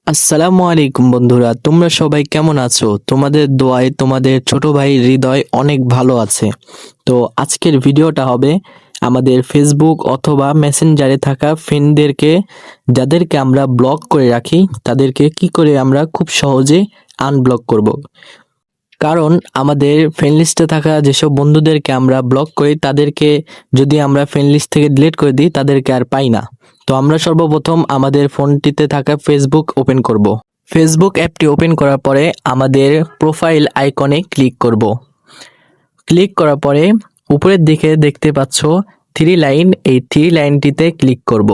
আসসালামু আলাইকুম বন্ধুরা, তোমরা সবাই কেমন আছো? তোমাদের দোয়ায় তোমাদের ছোট ভাই হৃদয় অনেক ভালো আছে। তো আজকের ভিডিওটা হবে আমাদের ফেসবুক অথবা মেসেঞ্জারে থাকা ফ্রেন্ডদেরকে, যাদেরকে আমরা ব্লক করে রাখি, তাদেরকে কি করে আমরা খুব সহজে আনব্লক করব। কারণ আমাদের ফ্রেন্ড লিস্টে থাকা যেসব বন্ধুদেরকে আমরা ব্লক করি, তাদেরকে যদি আমরা ফ্রেন্ড লিস্ট থেকে ডিলিট করে দিই, তাদেরকে আর পাই না। তো আমরা সর্বপ্রথম আমাদের ফোনটিতে থাকা ফেসবুক ওপেন করব। ফেসবুক অ্যাপটি ওপেন করার পরে আমাদের প্রোফাইল আইকনে ক্লিক করব। ক্লিক করার পরে উপরের দিকে দেখতে পাচ্ছ থ্রি লাইন, এই থ্রি লাইনটিতে ক্লিক করব।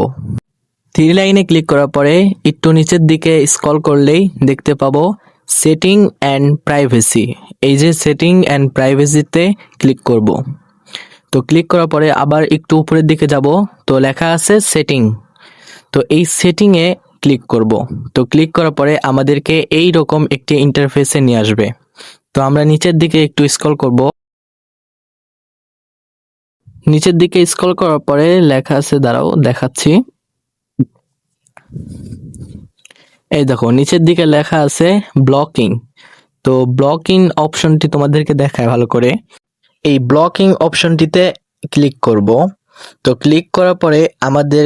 থ্রি লাইনে ক্লিক করার পরে একটু নিচের দিকে স্ক্রল করলেই দেখতে পাবো সেটিং অ্যান্ড প্রাইভেসি। এই যে সেটিং অ্যান্ড প্রাইভেসিতে ক্লিক করব। তো ক্লিক করার পরে আবার একটু উপরের দিকে যাব, তো লেখা আছে সেটিং। তো এই সেটিংয়ে ক্লিক করব। তো ক্লিক করার পরে আমাদেরকে এই রকম একটি ইন্টারফেসে নিয়ে আসবে। তো আমরা নিচের দিকে একটু স্ক্রল করব। নিচের দিকে স্ক্রল করার পরে লেখা আছে, দাঁড়াও দেখাচ্ছি। এই দেখো নিচের দিকে লেখা আছে ব্লকিং। তো ব্লকিং অপশনটি তোমাদেরকে দেখায় ভালো করে। এই ব্লকিং অপশনটিতে ক্লিক করব। তো ক্লিক করার পরে আমাদের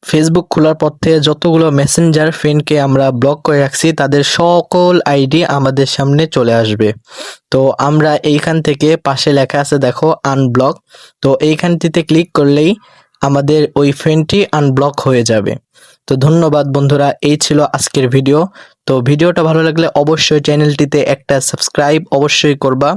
ফেসবুক খোলার পর থেকে যতগুলো মেসেঞ্জার ফ্রেন্ডকে আমরা ব্লক করে রাখছি, তাদের সকল আইডি আমাদের সামনে চলে আসবে। তো আমরা এইখান থেকে পাশে লেখা আছে দেখো আনব্লক, তো এইখানটিতে ক্লিক করলেই আমাদের ওই ফ্রেন্ডটি আনব্লক হয়ে যাবে। তো ধন্যবাদ বন্ধুরা, এই ছিল আজকের ভিডিও। তো ভিডিওটা ভালো লাগলে অবশ্যই চ্যানেলটিতে একটা সাবস্ক্রাইব অবশ্যই করবা।